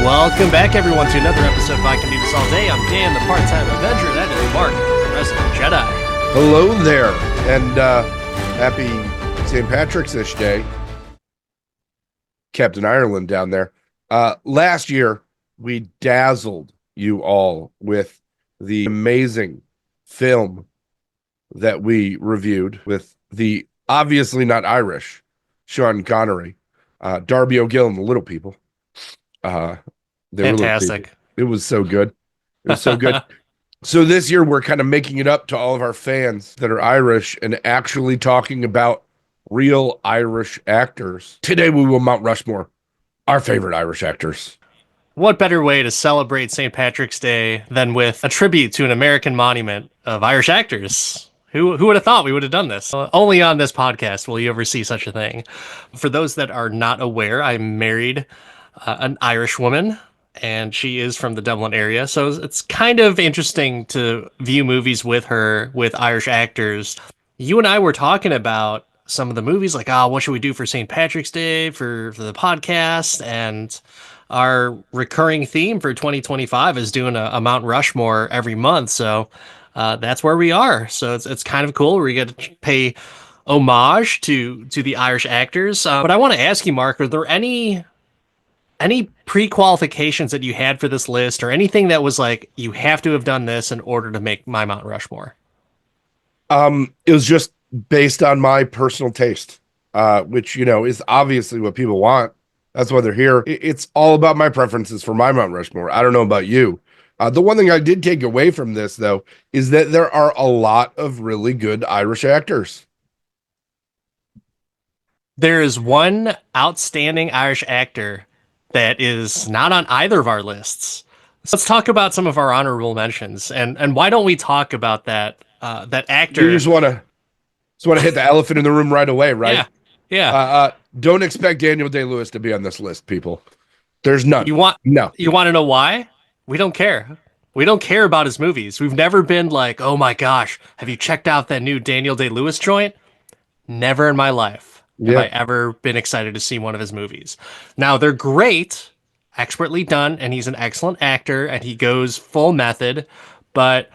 Welcome back, everyone, to another episode of I Can Do This All Day. I'm Dan, the Part-Time Avenger. That is Mark, the Resident Jedi. Hello there, and happy St. Patrick's-ish Day. Captain Ireland down there. Last year, we dazzled you all with the amazing film that we reviewed with the obviously not Irish Sean Connery, Darby O'Gill and the Little People. Fantastic. It was so good. It was so good. So this year we're kind of making it up to all of our fans that are Irish and actually talking about real Irish actors. Today we will Mount Rushmore our favorite Irish actors. What better way to celebrate St. Patrick's Day than with a tribute to an American monument of Irish actors? Who would have thought we would have done this? Only on this podcast will you ever see such a thing. For those that are not aware, I married an Irish woman, and she is from the Dublin area. So it's kind of interesting to view movies with her, with Irish actors. You and I were talking about some of the movies, like, what should we do for St. Patrick's Day for the podcast? And our recurring theme for 2025 is doing a Mount Rushmore every month. So that's where we are. So it's kind of cool. We get to pay homage to the Irish actors. But I want to ask you, Mark, are there any pre-qualifications that you had for this list, or anything that was like, you have to have done this in order to make my Mount Rushmore? It was just based on my personal taste, which, is obviously what people want. That's why they're here. It's all about my preferences for my Mount Rushmore. I don't know about you. The one thing I did take away from this, though, is that there are a lot of really good Irish actors. There is one outstanding Irish actor that is not on either of our lists. So let's talk about some of our honorable mentions, and why don't we talk about that actor? You just want to hit the elephant in the room right away, right? Yeah. Don't expect Daniel Day-Lewis to be on this list, people. There's none. You want to know why? We don't care. We don't care about his movies. We've never been like, oh my gosh, have you checked out that new Daniel Day-Lewis joint? Never in my life have I ever been excited to see one of his movies. Now, they're great, expertly done, and he's an excellent actor, and he goes full method, but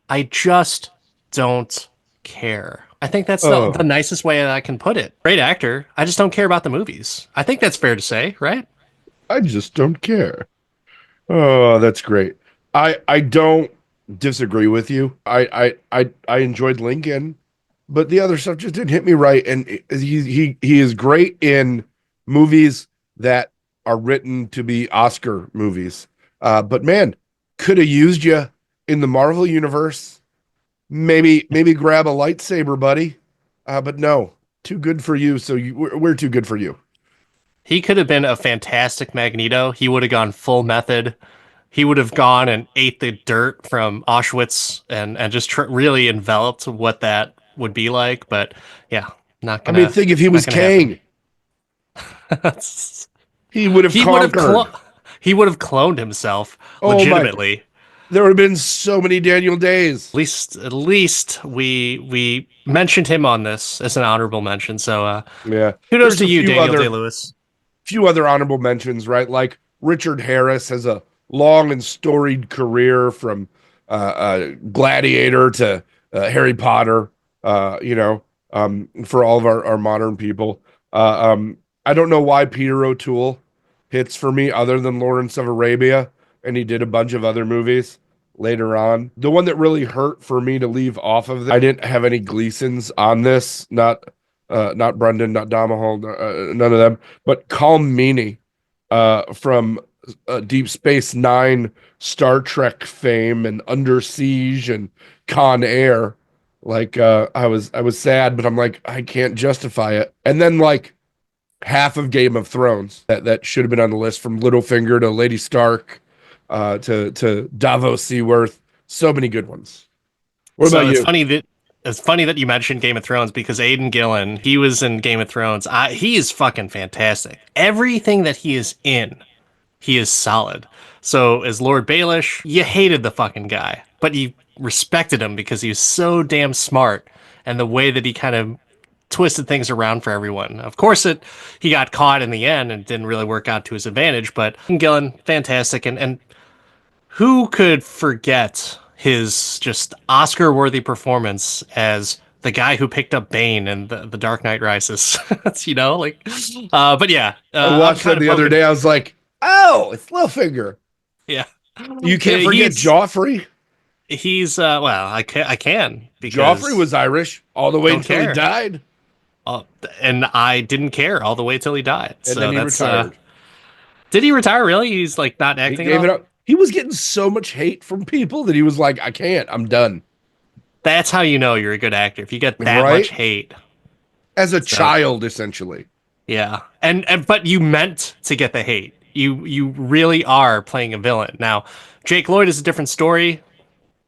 I just don't care. I think that's the nicest way that I can put it. Great actor. I just don't care about the movies. I think that's fair to say, right? I just don't care. Oh, that's great. I don't disagree with you. I enjoyed Lincoln, but the other stuff just didn't hit me right. And he is great in movies that are written to be Oscar movies. But man, could have used you in the Marvel universe. Maybe grab a lightsaber, buddy. But no, too good for you. So we're too good for you. He could have been a fantastic Magneto. He would have gone full method. He would have gone and ate the dirt from Auschwitz and just really enveloped what that would be like. But yeah, not gonna. I mean, think if he was Kang. He would have conquered. He would have cloned himself legitimately. There would have been so many Daniel Days. At least we mentioned him on this as an honorable mention. So yeah, kudos to you, Daniel Day-Lewis. Few other honorable mentions, right? Like Richard Harris has a long and storied career from Gladiator to Harry Potter. For all of our modern people. I don't know why Peter O'Toole hits for me other than Lawrence of Arabia, and he did a bunch of other movies later on. The one that really hurt for me to leave off of this, I didn't have any Gleasons on this, not Brendan, not Domahal, none of them, but Colm Meaney from Deep Space Nine, Star Trek fame, and Under Siege and Con Air. Like I was sad, but I'm like, I can't justify it. And then like half of Game of Thrones that should have been on the list, from Littlefinger to Lady Stark to Davos Seaworth. So many good ones. What about you? It's funny that you mentioned Game of Thrones, because Aidan Gillen, he was in Game of Thrones. He is fucking fantastic. Everything that he is in, he is solid. So as Lord Baelish, you hated the fucking guy, but you respected him because he was so damn smart, and the way that he kind of twisted things around for everyone. Of course, he got caught in the end and didn't really work out to his advantage. But Gillen, fantastic, and who could forget his just Oscar-worthy performance as the guy who picked up Bane in the Dark Knight Rises? You know, like, but yeah, I I'm watched kind that of the other poking. day. I was like, oh, it's Littlefinger. Yeah, You can't forget Joffrey. He's well, I can Joffrey because was Irish all the way don't until he care. died. And I didn't care all the way till he died. And So then he that's retired. did he retire really? He's like not He acting at gave it all? up. He was getting so much hate from people that he was like, I can't. I'm done. That's how you know you're a good actor. If you get that much Right? hate. As a So child, essentially. yeah. And but you meant to get the hate. You really are playing a villain. Now, Jake Lloyd is a different story.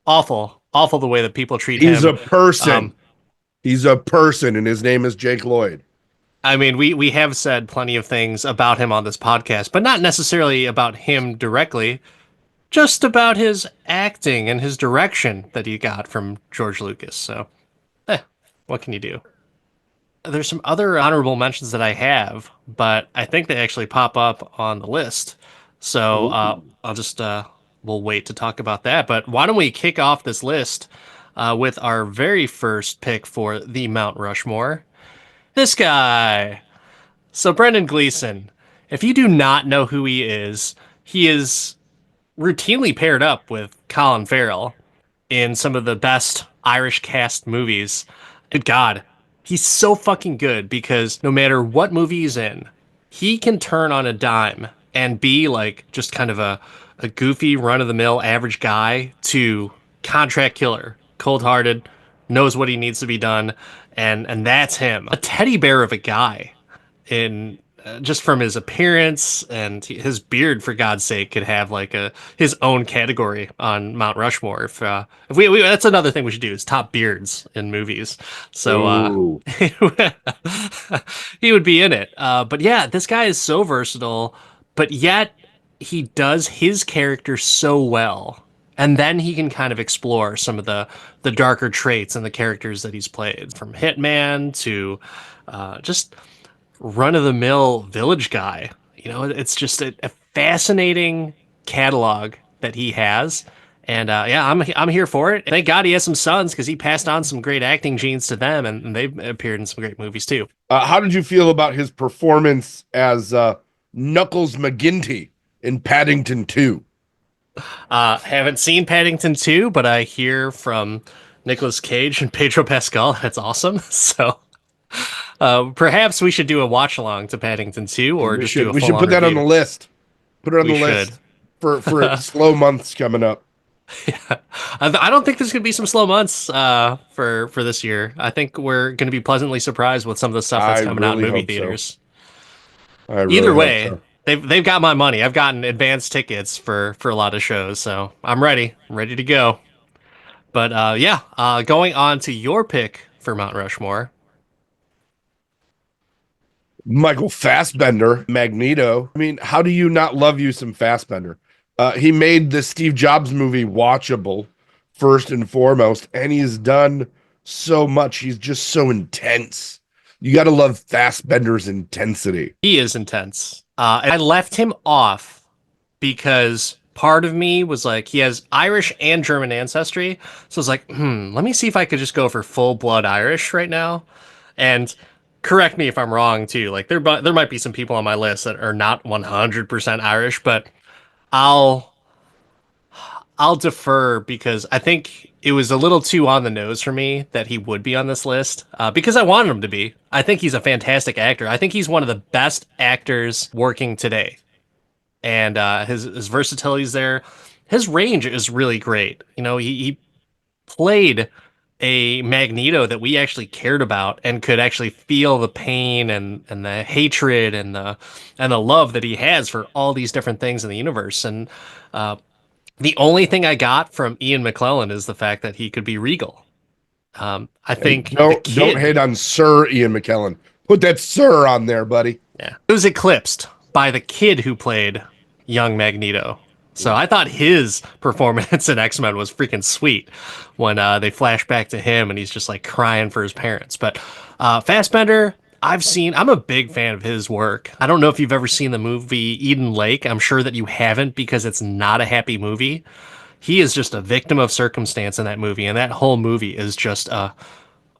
Awful. Awful the way that people treat He's him. a person. Um He's a person, and his name is Jake Lloyd. I mean, we have said plenty of things about him on this podcast, but not necessarily about him directly. Just about his acting and his direction that he got from George Lucas. So, what can you do? There's some other honorable mentions that I have, but I think they actually pop up on the list. So I'll just we'll wait to talk about that. But why don't we kick off this list with our very first pick for the Mount Rushmore? This guy. So Brendan Gleeson. If you do not know who he is routinely paired up with Colin Farrell in some of the best Irish cast movies. Good God, he's so fucking good because no matter what movie he's in, he can turn on a dime and be like just kind of a goofy, run of the mill, average guy to contract killer, cold hearted, knows what he needs to be done, and that's him. A teddy bear of a guy in just from his appearance and his beard, for God's sake, could have like his own category on Mount Rushmore. If we that's another thing we should do is top beards in movies. So Ooh. he would be in it. But yeah, this guy is so versatile, but yet he does his character so well. And then he can kind of explore some of the darker traits and the characters that he's played, from Hitman to just run of the mill village guy. You know, it's just a fascinating catalog that he has. And yeah, I'm here for it. Thank God he has some sons because he passed on some great acting genes to them, and they've appeared in some great movies too. How did you feel about his performance as Knuckles McGinty in Paddington 2? Haven't seen Paddington 2, but I hear from Nicolas Cage and Pedro Pascal that's awesome. So perhaps we should do a watch along to Paddington 2, or just do a We should full-on put that on review. the list. Put it on We the should. list for slow months coming up. Yeah. I don't think there's going to be some slow months for this year. I think we're going to be pleasantly surprised with some of the stuff that's I coming out in really movie hope so. theaters. I really Either hope way, so. they've got my money. I've gotten advance tickets for a lot of shows, so I'm ready. I'm ready to go. But yeah, going on to your pick for Mount Rushmore. Michael Fassbender, Magneto. I mean, how do you not love you some Fassbender? He made the Steve Jobs movie watchable, first and foremost, and he's done so much. He's just so intense. You got to love Fassbender's intensity. He is intense. And I left him off because part of me was like, he has Irish and German ancestry. So I was like, let me see if I could just go for full blood Irish right now. And correct me if I'm wrong too. Like there might be some people on my list that are not 100% Irish, but I'll defer because I think it was a little too on the nose for me that he would be on this list because I wanted him to be. I think he's a fantastic actor. I think he's one of the best actors working today. And his versatility is there. His range is really great. You know, he played a Magneto that we actually cared about and could actually feel the pain and the hatred and the love that he has for all these different things in the universe. And the only thing I got from Ian McKellen is the fact that he could be Regal. I think Don't hate on Sir Ian McKellen. Put that Sir on there, buddy. Yeah, it was eclipsed by the kid who played young Magneto. So I thought his performance in X-Men was freaking sweet when they flash back to him and he's just like crying for his parents. But Fassbender, I'm a big fan of his work. I don't know if you've ever seen the movie Eden Lake. I'm sure that you haven't because it's not a happy movie. He is just a victim of circumstance in that movie, and that whole movie is just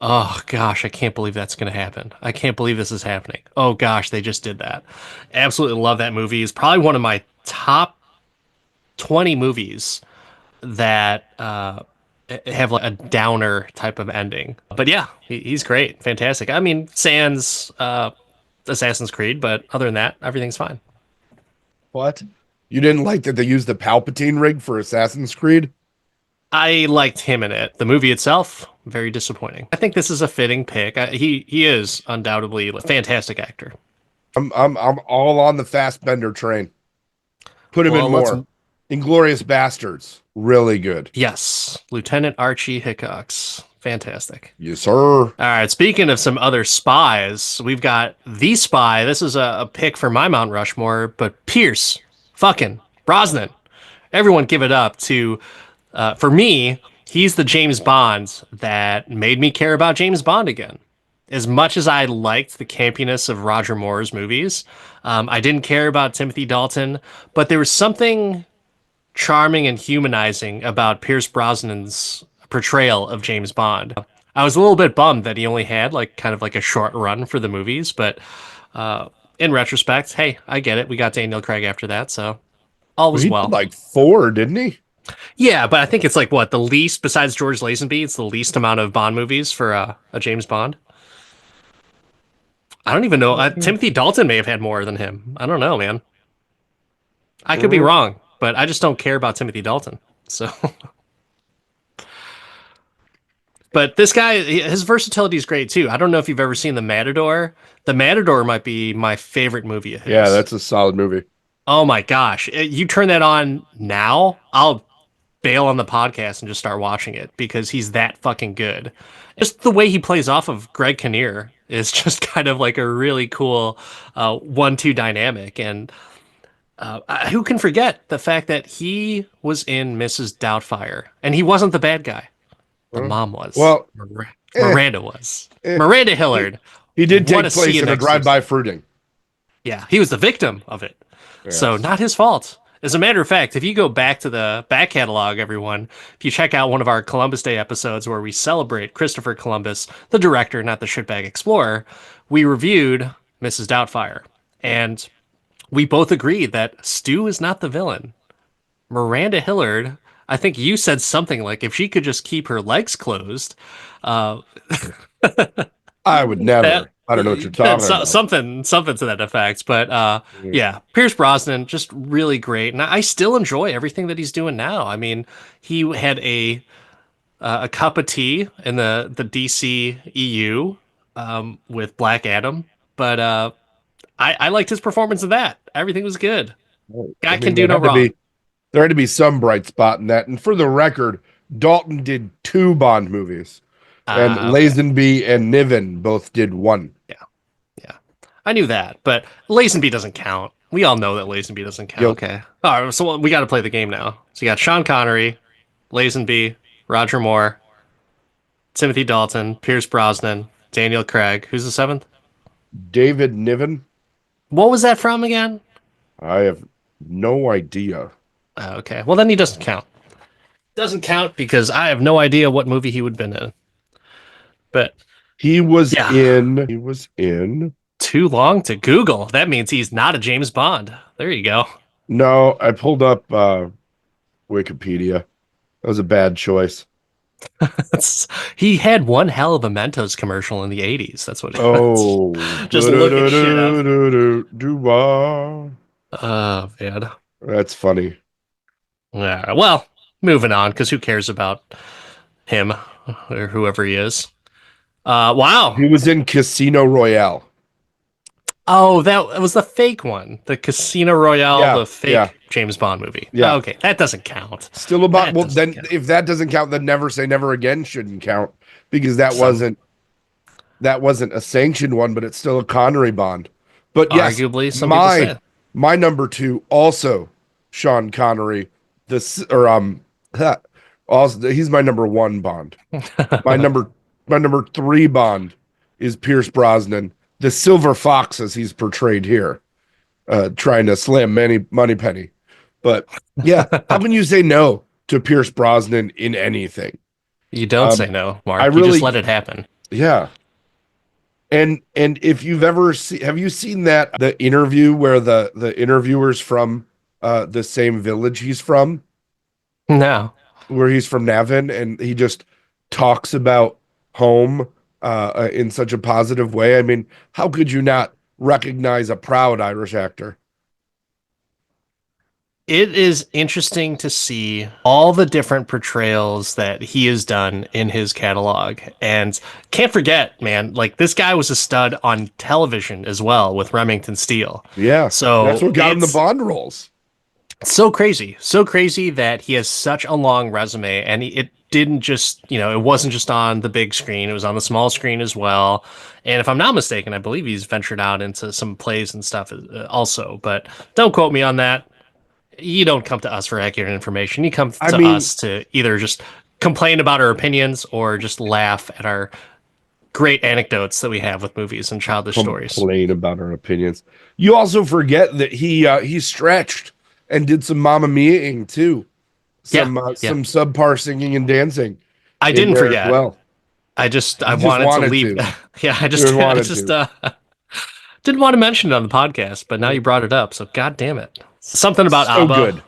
oh gosh, I can't believe that's going to happen. I can't believe this is happening. Oh gosh, they just did that. Absolutely love that movie. It's probably one of my top 20 movies that have like a downer type of ending. But yeah, he's great. Fantastic. I mean, sans Assassin's Creed, but other than that, everything's fine. What? You didn't like that they used the Palpatine rig for Assassin's Creed? I liked him in it. The movie itself, very disappointing. I think this is a fitting pick. He is undoubtedly a fantastic actor. I'm all on the Fassbender train. Put him Well, in let's more. Inglorious Bastards, really good. yes, Lieutenant Archie Hickox. Fantastic. Yes, sir. All right, speaking of some other spies, we've got The Spy. This is a pick for my Mount Rushmore, but Pierce fucking Brosnan. Everyone give it up to, for me, he's the James Bond that made me care about James Bond again. As much as I liked the campiness of Roger Moore's movies, I didn't care about Timothy Dalton, but there was something charming and humanizing about Pierce Brosnan's portrayal of James Bond. I was a little bit bummed that he only had like kind of like a short run for the movies, but in retrospect, hey, I get it. We got Daniel Craig after that, so all was He well. did like 4, didn't he? Yeah, but I think it's like what the least besides George Lazenby. It's the least amount of Bond movies for a James Bond. I don't even know. Timothy Dalton may have had more than him. I don't know, man. I could be wrong, but I just don't care about Timothy Dalton. So, but this guy, his versatility is great too. I don't know if you've ever seen The Matador. The Matador might be my favorite movie of his. Yeah, that's a solid movie. Oh my gosh. You turn that on now, I'll bail on the podcast and just start watching it because he's that fucking good. Just the way he plays off of Greg Kinnear is just kind of like a really cool 1-2 dynamic. And who can forget the fact that he was in Mrs. Doubtfire and he wasn't the bad guy. The mom was. Well, Miranda was. Miranda Hillard. He did What take a place see in in a Exorcist. drive-by fruiting. Yeah, he was the victim of it. So Yes. not his fault. As a matter of fact, if you go back to the back catalog, everyone, if you check out one of our Columbus Day episodes where we celebrate Christopher Columbus, the director, not the shitbag explorer, we reviewed Mrs. Doubtfire. And we both agreed that Stu is not the villain. Miranda Hillard, I think you said something like if she could just keep her legs closed, uh, I would never. that I don't know what you're talking about. something to that effect. But yeah, Pierce Brosnan just really great, and I still enjoy everything that he's doing now. I mean, he had a cup of tea in the DC EU with Black Adam, but I liked his performance of that. Everything was good. Guy can do no wrong. There had to be some bright spot in that. And for the record, Dalton did 2 Bond movies, and Lazenby and Niven both did 1. Yeah, I knew that, but Lazenby doesn't count. We all know that Lazenby doesn't count. Yep. Okay. All right, so we got to play the game now. So you got Sean Connery, Lazenby, Roger Moore, Timothy Dalton, Pierce Brosnan, Daniel Craig. Who's the 7th? David Niven? What was that from again? I have no idea. Okay. Well, then he doesn't count. Doesn't count because I have no idea what movie he would have been in. But He was Yeah. in. too long to Google. That means he's not a James Bond. There you go. No, I pulled up Wikipedia. That was a bad choice. He had one hell of a Mentos commercial in the 80s. That's what it Oh. was. Just looking shit up. Doo-wah. Oh, man. That's funny. Yeah, well, moving on, because who cares about him or whoever he is? Wow. He was in Casino Royale. Oh, that was the fake one. The Casino Royale, Yeah, the fake yeah. James Bond movie. Yeah. Okay, that doesn't count. Still about That well doesn't then count. if that doesn't count, then Never Say Never Again shouldn't count because that wasn't a sanctioned one, but it's still a Connery Bond. But yes, Arguably, some people say. my number 2 also Sean Connery. This or also he's my number one Bond. My number my number three Bond is Pierce Brosnan, the silver fox as he's portrayed here, trying to slam Moneypenny. But yeah, how can you say no to Pierce Brosnan in anything? You don't say no, I Mark. You just really, let it happen. yeah. And if you've ever have you seen that the interview where the interviewers from the same village he's from, No. where he's from Navan, and he just talks about home in such a positive way. I mean, how could you not recognize a proud Irish actor? It is interesting to see all the different portrayals that he has done in his catalog. And can't forget, man, like this guy was a stud on television as well with Remington Steele. Yeah, that's So what got him the Bond roles. so crazy. So crazy that he has such a long resume and it didn't just, it wasn't just on the big screen, it was on the small screen as well. And if I'm not mistaken, I believe he's ventured out into some plays and stuff also, but don't quote me on that. You don't come to us for accurate information. You come I to mean, us to either just complain about our opinions or just laugh at our great anecdotes that we have with movies and childish stories. complain about our opinions. You also forget that he stretched and did some Mamma Mia-ing too. Yeah, yeah. Some subpar singing and dancing I in didn't there as forget. well. I You just wanted to wanted leave. to. Yeah, I You just, just I wanted just, to. didn't want to mention it on the podcast, but now you brought it up. So, God damn it. Something about So ABBA. good.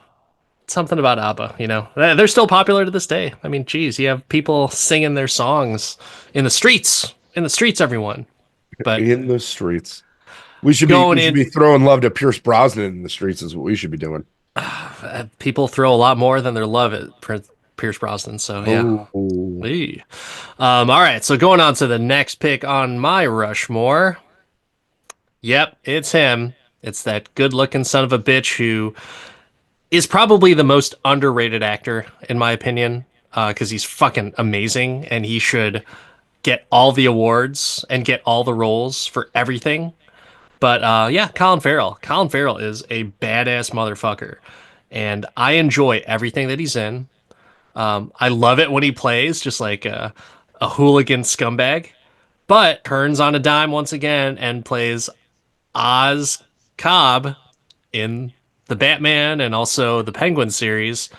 Something about ABBA, they're still popular to this day. I mean, geez, you have people singing their songs in the streets, everyone. But In the streets. going We should in, be throwing love to Pierce Brosnan in the streets is what we should be doing. people throw a lot more than their love at Pierce Brosnan. So yeah. Oh. Eee. All right. So going on to the next pick on my Rushmore. Yep, it's him. It's that good-looking son of a bitch who is probably the most underrated actor in my opinion, because he's fucking amazing and he should get all the awards and get all the roles for everything. But yeah, Colin Farrell. Colin Farrell is a badass motherfucker, and I enjoy everything that he's in. I love it when he plays just like a hooligan scumbag, but turns on a dime once again and plays Oz Cobb in the Batman and also the Penguin series.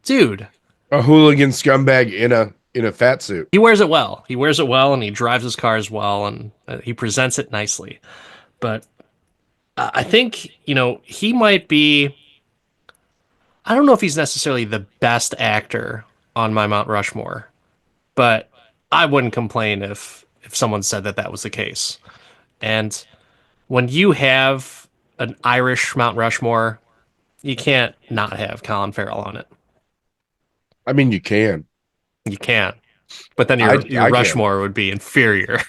Dude, A hooligan scumbag in a fat suit. he wears it well. He wears it well, and he drives his cars well, and he presents it nicely. But I think, he might be. I don't know if he's necessarily the best actor on my Mount Rushmore, but I wouldn't complain if someone said that that was the case. And when you have an Irish Mount Rushmore, you can't not have Colin Farrell on it. I mean, you can. You can't. But then your I can. Rushmore would be inferior.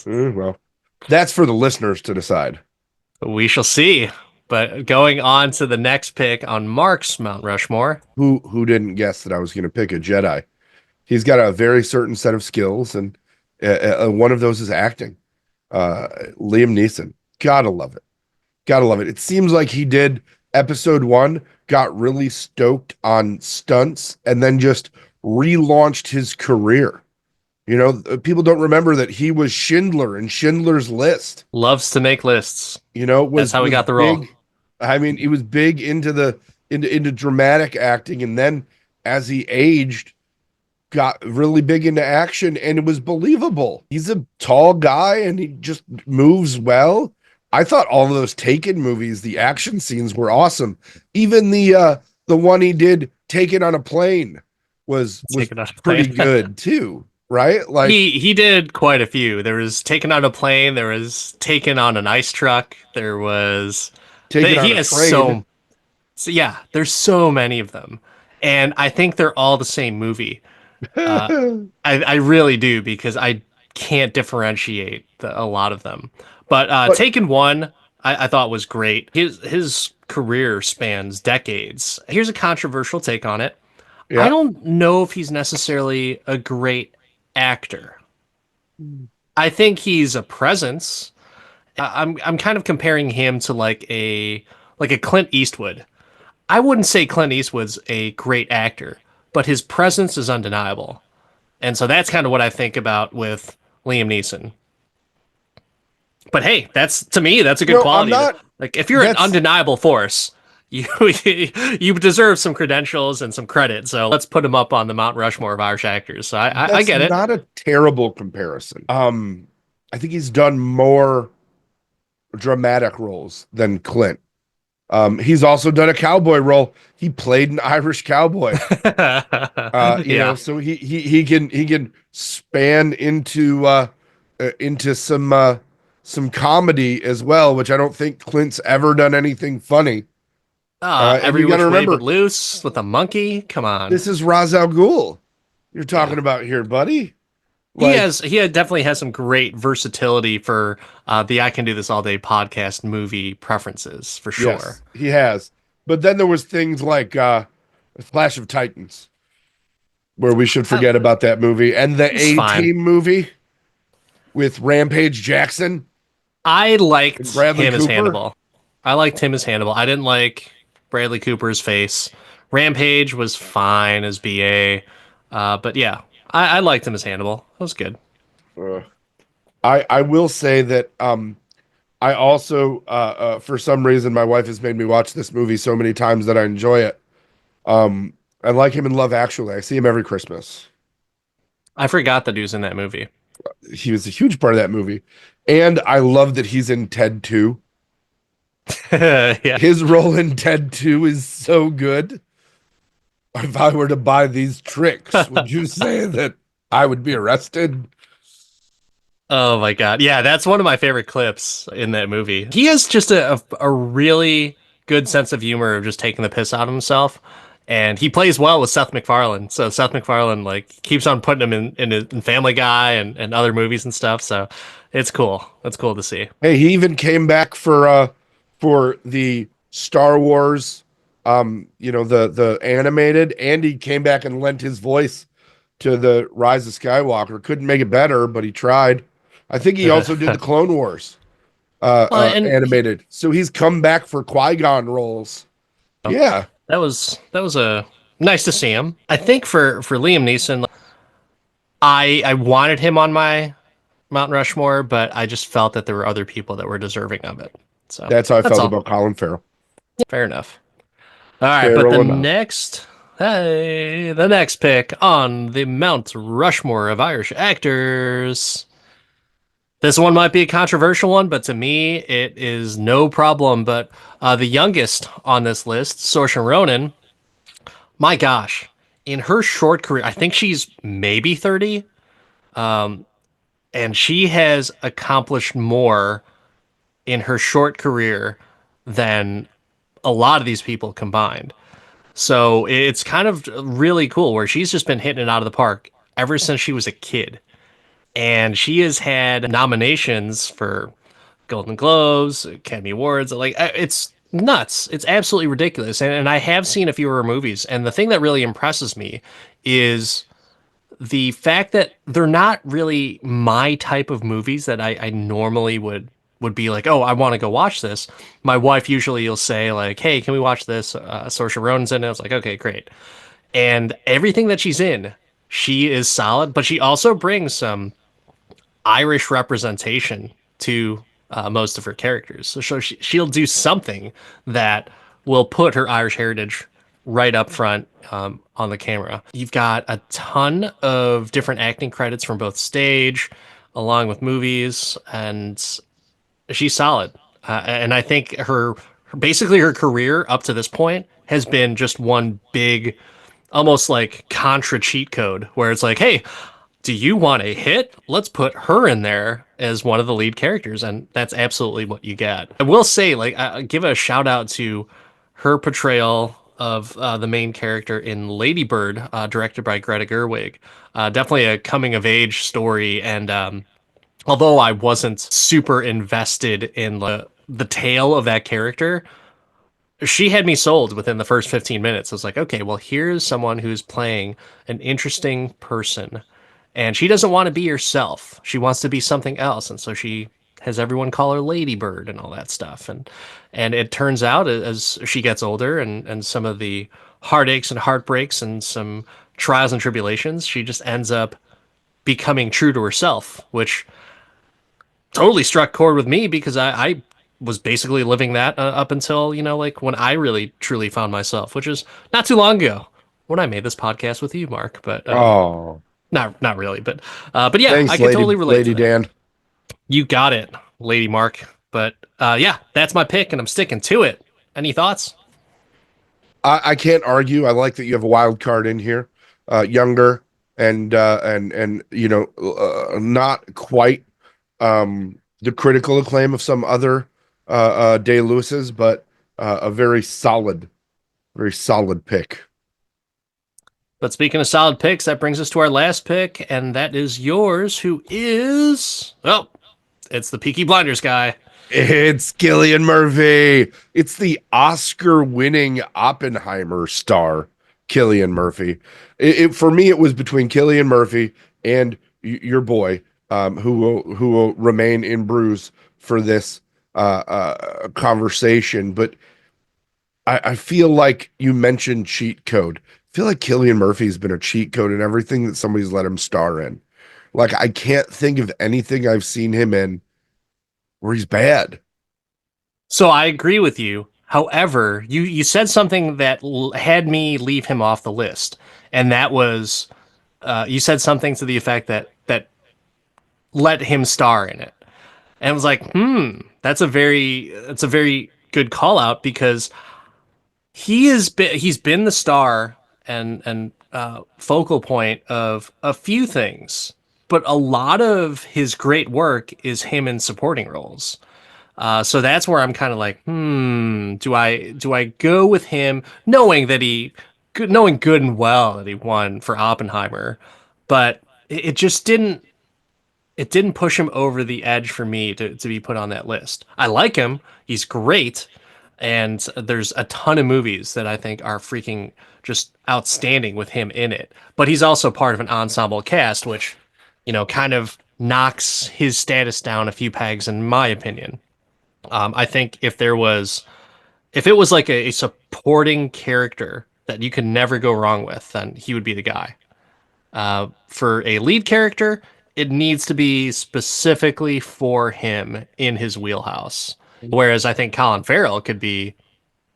Well, that's for the listeners to decide. We shall see. But going on to the next pick on Mark's Mount Rushmore. Who didn't guess that I was going to pick a Jedi? He's got a very certain set of skills, and one of those is acting. Liam Neeson. Gotta love it. Gotta love it. It seems like he did episode 1, got really stoked on stunts, and then just relaunched his career. People don't remember that he was Schindler in Schindler's List. Loves to make lists. Was That's how he got the role. I mean, he was big into dramatic acting, and then as he aged, got really big into action, and it was believable. He's a tall guy, and he just moves well. I thought all of those Taken movies, the action scenes were awesome. Even the one he did, Taken on a Plane, was pretty good too. Right? Like he did quite a few. There was Taken on a Plane. There was Taken on an Ice Truck. There was Taken on a Train. So yeah, there's so many of them, and I think they're all the same movie. I really do, because I can't differentiate a lot of them. But Taken 1, I thought was great. His career spans decades. Here's a controversial take on it. Yeah. I don't know if he's necessarily a great actor. I think he's a presence. I'm kind of comparing him to like a Clint Eastwood. I wouldn't say Clint Eastwood's a great actor, but his presence is undeniable. And so that's kind of what I think about with Liam Neeson. But hey, that's to me, that's a good No, I'm quality. not. Like if you're an That's undeniable force, you you deserve some credentials and some credit. So let's put him up on the Mount Rushmore of Irish actors. So I that's get it. not a terrible comparison. I think he's done more dramatic roles than Clint. He's also done a cowboy role. He played an Irish cowboy. Yeah. So he can span into some comedy as well, which I don't think Clint's ever done anything funny. And Every you got to which way but remember, loose with a monkey. Come on. this is Ra's al Ghul you're Yeah. talking about here, buddy. He Like, has definitely has some great versatility for the I Can Do This All Day podcast movie preferences for sure. yes, he has. But then there was things like Clash of Titans, where we should Uh, forget about that movie, and the it's A fine. Team movie with Rampage Jackson I and liked Bradley him as Cooper. Hannibal. I liked him as Hannibal. I didn't like Bradley Cooper's face. Rampage was fine as BA. But yeah, I liked him as Hannibal. That was good. Uh, I will say that I also for some reason my wife has made me watch this movie so many times that I enjoy it. I like him in Love Actually. I see him every Christmas. I forgot that he was in that movie. He was a huge part of that movie. And I love that he's in Ted 2. Yeah. His role in Ted 2 is so good. If I were to buy these tricks, would you say that I would be arrested? Oh my God. Yeah, that's one of my favorite clips in that movie. He has just a really good sense of humor of just taking the piss out of himself. And he plays well with Seth MacFarlane. So Seth MacFarlane like keeps on putting him in Family Guy and other movies and stuff. So it's cool. It's cool to see. Hey, he even came back for the Star Wars the animated, and he came back and lent his voice to the Rise of Skywalker. Couldn't make it better, but he tried. I think he also did the Clone Wars Well, and animated. So he's come back for Qui-Gon roles. Yeah. that was a nice to see him. I think for Liam Neeson, I wanted him on my Mount Rushmore, but I just felt that there were other people that were deserving of it. So That's how I that's felt all. about Colin Farrell. Fair enough. All right, but Farrell enough. the next pick on the Mount Rushmore of Irish actors. This one might be a controversial one, but to me, it is no problem. But the youngest on this list, Saoirse Ronan, my gosh, in her short career, I think she's maybe 30, and she has accomplished more in her short career than a lot of these people combined. So it's kind of really cool where she's just been hitting it out of the park ever since she was a kid. And she has had nominations for Golden Globes, Academy Awards. Like it's nuts. It's absolutely ridiculous. And I have seen a few of her movies. And the thing that really impresses me is the fact that they're not really my type of movies that I normally would be like, oh, I want to go watch this. My wife usually will say like, hey, can we watch this? Saoirse Ronan's in it. I was like, okay, great. And everything that she's in, she is solid, but she also brings some Irish representation to most of her characters. So she'll do something that will put her Irish heritage right up front on the camera. You've got a ton of different acting credits from both stage along with movies, and she's solid. And I think basically her career up to this point has been just one big, almost like Contra cheat code where it's like, hey, do you want a hit? Let's put her in there as one of the lead characters, and that's absolutely what you get. I will say, like, give a shout out to her portrayal of the main character in Lady Bird, directed by Greta Gerwig. Definitely a coming of age story, and although I wasn't super invested in the tale of that character, she had me sold within the first 15 minutes. I was like, okay, well, here's someone who's playing an interesting person and she doesn't want to be herself. She wants to be something else. And so she has everyone call her Ladybird and all that stuff. And it turns out as she gets older and some of the heartaches and heartbreaks and some trials and tribulations, she just ends up becoming true to herself, which totally struck chord with me because I was basically living that up until, like when I really truly found myself, which is not too long ago when I made this podcast with you, Mark. But Oh, not really. But yeah, I thanks, could totally relate to Lady that. Dan. You got it, Lady Mark. But yeah, that's my pick, and I'm sticking to it. Any thoughts? I can't argue. I like that you have a wild card in here, younger and not quite the critical acclaim of some other Day Lewis's, but a very solid pick. But speaking of solid picks, that brings us to our last pick, and that is yours, who is it's the Peaky Blinders guy. It's Cillian Murphy. It's the Oscar-winning Oppenheimer star, Cillian Murphy. For me, it was between Cillian Murphy and your boy, who will remain in Bruise for this conversation. But I feel like you mentioned cheat code. I feel like Cillian Murphy's been a cheat code in everything that somebody's let him star in. Like I can't think of anything I've seen him in where he's bad. So I agree with you. However, you said something that had me leave him off the list, and that was you said something to the effect that let him star in it, and I was like, that's a very good call out because he's been the star and focal point of a few things, but a lot of his great work is him in supporting roles. So that's where I'm kind of like, do I go with him, knowing good and well that he won for Oppenheimer, but it just didn't push him over the edge for me to be put on that list. I like him, he's great, and there's a ton of movies that I think are freaking just outstanding with him in it. But he's also part of an ensemble cast, which kind of knocks his status down a few pegs, in my opinion. I think if it was like a supporting character that you could never go wrong with, then he would be the guy. For a lead character, it needs to be specifically for him in his wheelhouse. Whereas I think Colin Farrell could be,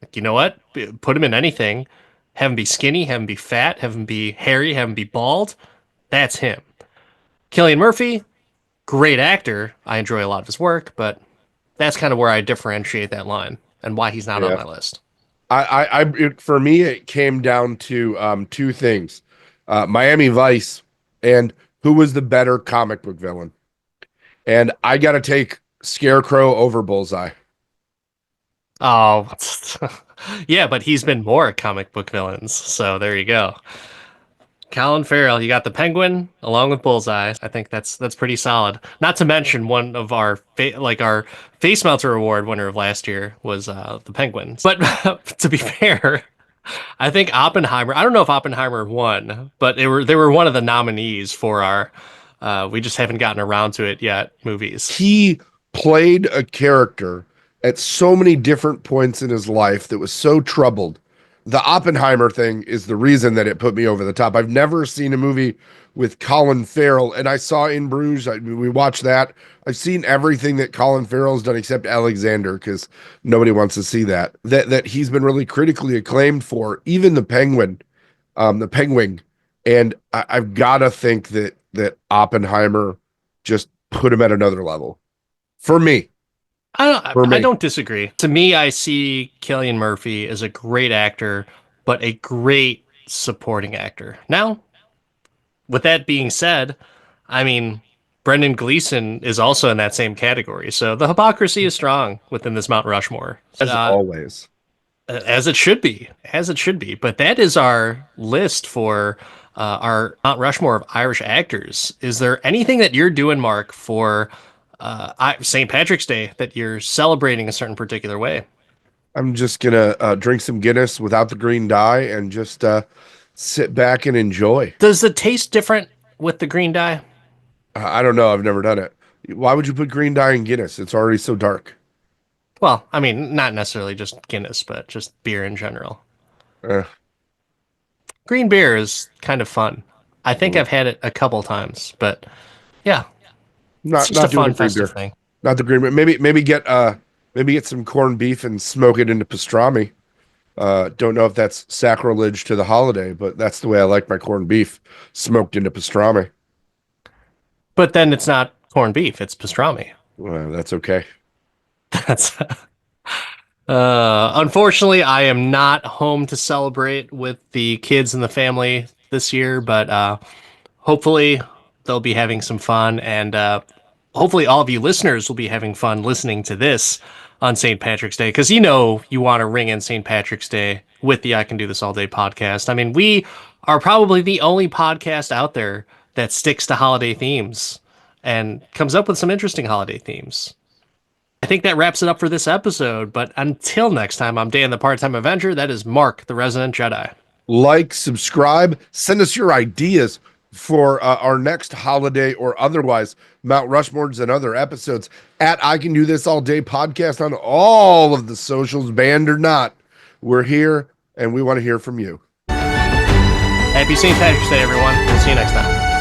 like, you know what? Put him in anything, have him be skinny, have him be fat, have him be hairy, have him be bald. That's him. Cillian Murphy, great actor. I enjoy a lot of his work, but that's kind of where I differentiate that line and why he's not on Yeah. my list. For me, it came down to two things: Miami Vice and who was the better comic book villain. And I got to take Scarecrow over Bullseye. Oh, yeah, but he's been more comic book villains. So there you go. Colin Farrell, you got the Penguin along with Bullseye. I think that's pretty solid. Not to mention one of our Face Melter Award winner of last year was the Penguin. But to be fair, I think Oppenheimer. I don't know if Oppenheimer won, but they were one of the nominees for our. We just haven't gotten around to it yet. Movies. He played a character at so many different points in his life that was so troubled. The Oppenheimer thing is the reason that it put me over the top. I've never seen a movie with Colin Farrell, and I saw In Bruges. We watched that. I've seen everything that Colin Farrell's done except Alexander, because nobody wants to see that. That he's been really critically acclaimed for, even the Penguin. And I've got to think that Oppenheimer just put him at another level. For me. I don't disagree. To me, I see Cillian Murphy as a great actor, but a great supporting actor. Now, with that being said, I mean, Brendan Gleeson is also in that same category. So the hypocrisy is strong within this Mount Rushmore. As always. As it should be, as it should be. But that is our list for our Mount Rushmore of Irish actors. Is there anything that you're doing, Mark, for St. Patrick's Day that you're celebrating a certain particular way? I'm just gonna drink some Guinness without the green dye and just sit back and enjoy. Does the taste different with the green dye? I don't know. I've never done it. Why would you put green dye in Guinness? It's already so dark. Well, I mean, not necessarily just Guinness, but just beer in general. Eh, Green beer is kind of fun. I think mm. I've had it a couple times, but yeah, it's not just a not doing fun a green festive beer. thing. Not the green beer. Maybe get some corned beef and smoke it into pastrami. Don't know if that's sacrilege to the holiday, but that's the way I like my corned beef, smoked into pastrami. But then it's not corned beef, it's pastrami. Well, that's okay. That's unfortunately I am not home to celebrate with the kids and the family this year, but hopefully they'll be having some fun and hopefully all of you listeners will be having fun listening to this on St. Patrick's Day because you want to ring in St. Patrick's Day with the I Can Do This All Day podcast. I mean, we are probably the only podcast out there that sticks to holiday themes and comes up with some interesting holiday themes. I think that wraps it up for this episode, but until next time, I'm Dan the Part-Time Avenger. That is Mark the Resident Jedi. Like, subscribe, send us your ideas for our next holiday or otherwise Mount Rushmores and other episodes at I Can Do This All Day podcast on all of the socials, banned or not. We're here and we want to hear from you. Happy St. Patrick's Day, everyone. We'll see you next time.